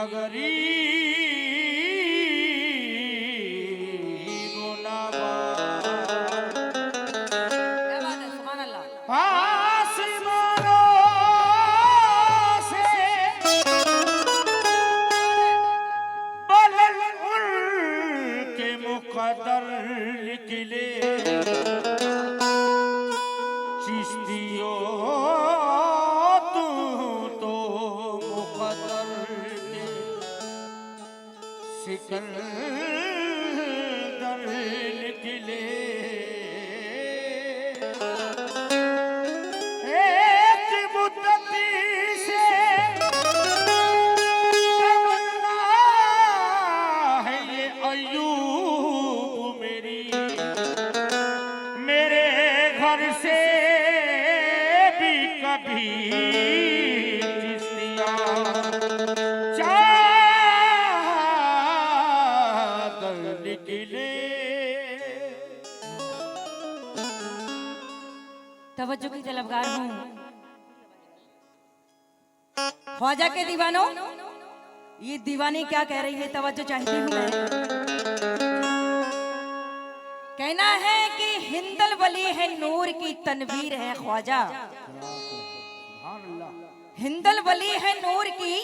नगरी गुनावा मुकद्दर निकले चिश्तियों तू तो मुकद्दर के सिकंदर निकले एक मुद्दती से तमन्ना है ये अय्यूब मेरे घर से भी कभी चिश्तिया चादर निकले। तवज्जो की तलबगार हूँ ख्वाजा के दीवानों, ये दीवानी क्या कह रही है, तवज्जो चाहती हूँ मैं। कहना है कि हिंदल वली है नूर की तनवीर है ख्वाजा, हिंदल वली है नूर की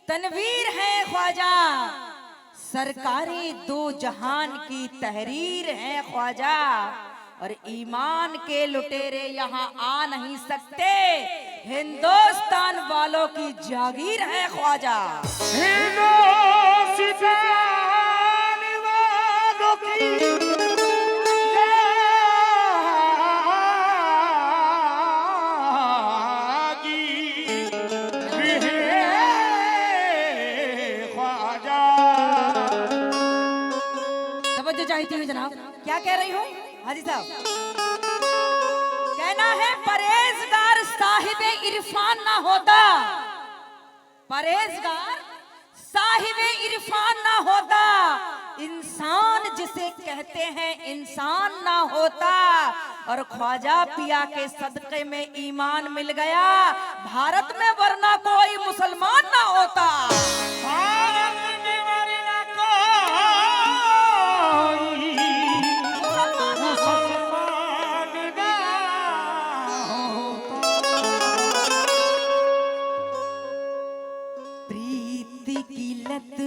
तनवीर है ख्वाजा, सरकारी दो जहान की तहरीर है ख्वाजा, और ईमान के लुटेरे यहाँ आ नहीं सकते, हिंदुस्तान वालों की जागीर है ख्वाजा। हिंदुस्तान वालों की चाहती हूँ जनाब, क्या कह रही हूँ हाजी साहब। कहना है परहेजगार साहिब इरफान ना होता, परहेजगार साहिब इरफान ना होता, इंसान जिसे कहते हैं इंसान ना होता, और ख्वाजा पिया के सदक़े में ईमान मिल गया भारत में, वरना कोई मुसलमान ना होता।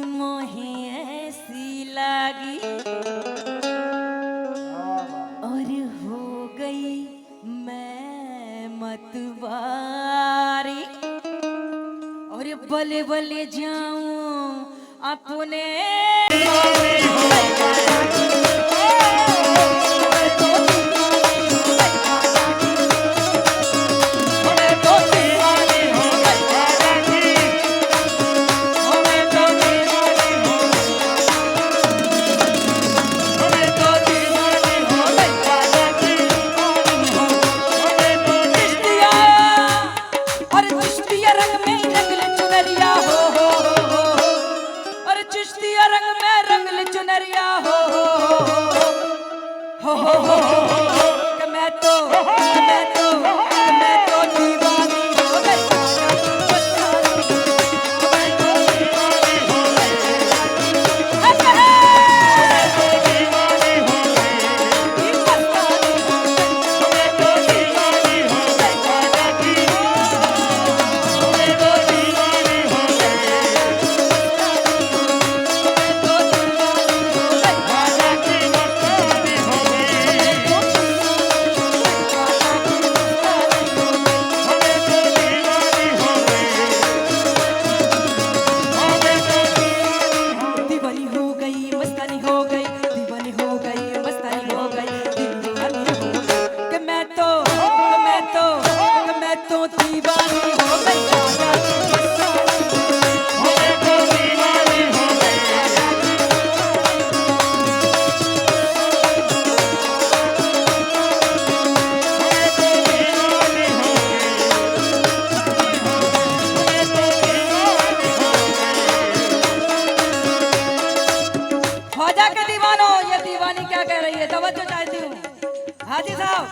मोहे ऐसी लगी और हो गई मैं मतवारी, और बले बले जाऊं अपने हाजी साहब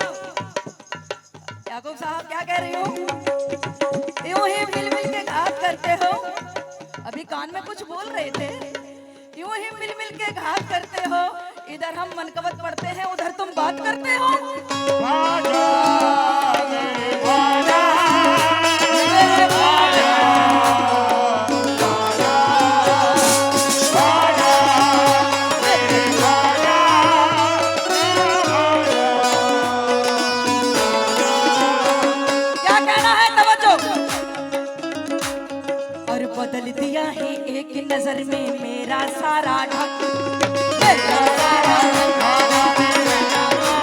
याकूब साहब क्या कह रही हो, यूं ही मिल मिल के घात करते हो, अभी कान में कुछ बोल रहे थे। यूं ही मिल मिल के घात करते हो, इधर हम मनकबत पढ़ते हैं, उधर तुम बात करते हो। ख्वाजा मेरे ख्वाजा मेरे ख्वाजा, ख्वाजा मेरे ख्वाजा क्या कहना है, तवज्जो। और बदल दिया है एक नजर में मेरा सारा ढंग, मेरा सारा ढंग।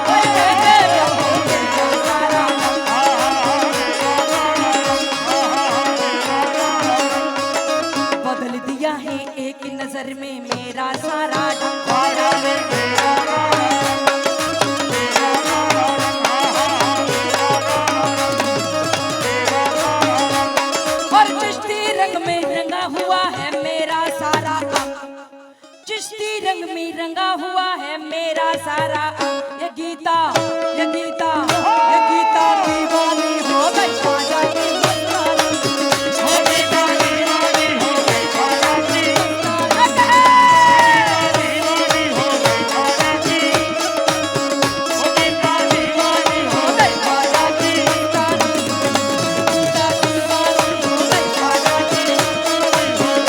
ओए मेरा सारा ढंग। बदल दिया है एक नजर में मेरा सारा ढंग। ख्वाजा मेरे और चिश्ती रंग में रंगा हुआ है मेरा सारा अंग, चिश्ती रंग में रंगा हुआ है मेरा सारा अंग। ये गीता, ये गीता, ये गीता दीवानी हो गई ख्वाजा की मस्तानी। हो गीता दीवानी हो गई ख्वाजा की, दीवानी हो गई ख्वाजा की, हो गीता दीवानी हो गई ख्वाजा की, हो गीता दीवानी हो ख्वाजा की मस्तानी हो गई, ख्वाजा की मस्तानी हो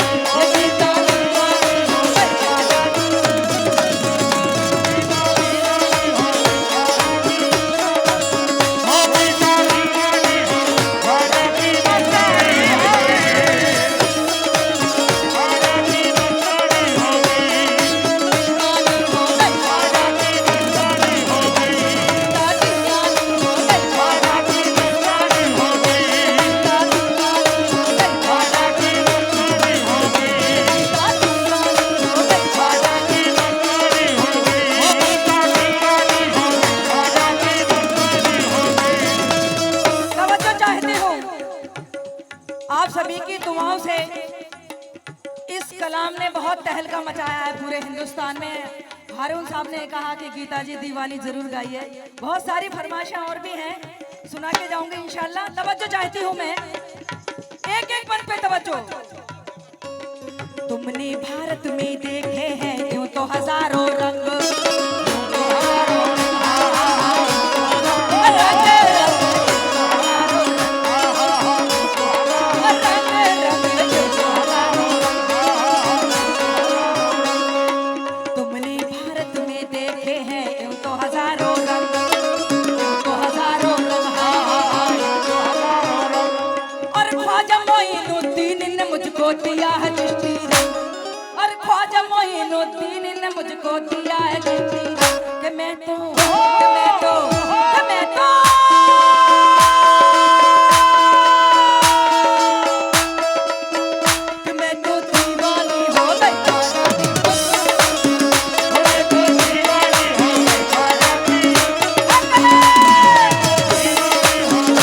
गई, ख्वाजा की मस्तानी हो गई, ख्वाजा की मस्तानी हो गई, ख्वाजा की मस्तानी हो गई, ख्वाजा की मस्तानी हो गई, हो गीता दीवानी हो ख्वाजा की मस्तानी हो गई। तवज्जो चाहती हूँ आप सभी की दुआओं से। इस कलाम ने बहुत तहलका मचाया है पूरे हिंदुस्तान में। हारून साहब ने कहा कि गीता जी दीवानी जरूर गाइए। बहुत सारी फरमाइशें और भी हैं, सुना के जाऊंगी इंशाल्लाह। तवज्जो चाहती हूँ मैं, एक एक पन पे तवज्जो। तुमने भारत में देखे हैं यूं तो हजारों रंग, तुमने भारत में देखे हैं यूं तो हजारों रंग, यूं तो हजारों रंग। और ख्वाजा मोइनुद्दीन ने मुझको दिया है चिश्ती रंग, और ख्वाजा मोइनुद्दीन ने मुझको दिया है चिश्ती रंग। कि मैं तो, कि मैं तो, कि मैं तो कि मैं तो दीवानी हो गई ख्वाजा की मस्तानी। मैं तो दीवानी हो गई ख्वाजा की, ख्वाजा की मस्तानी हो गई,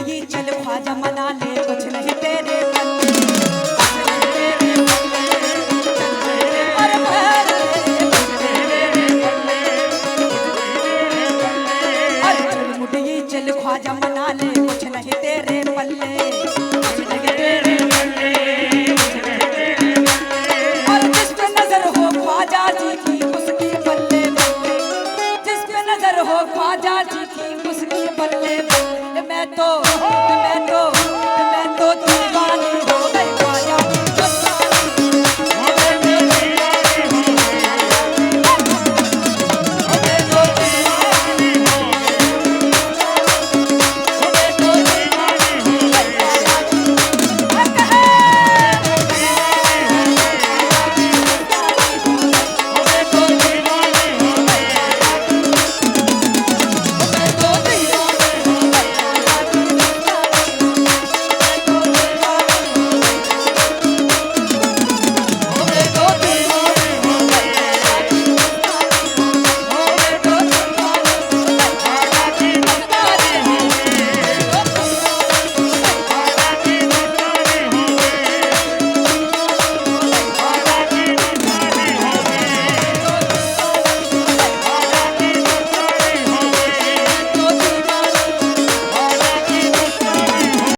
ये चल ख्वाजा मना ले कुछ नहीं तेरे मन में, कुछ नहीं तेरे मन में।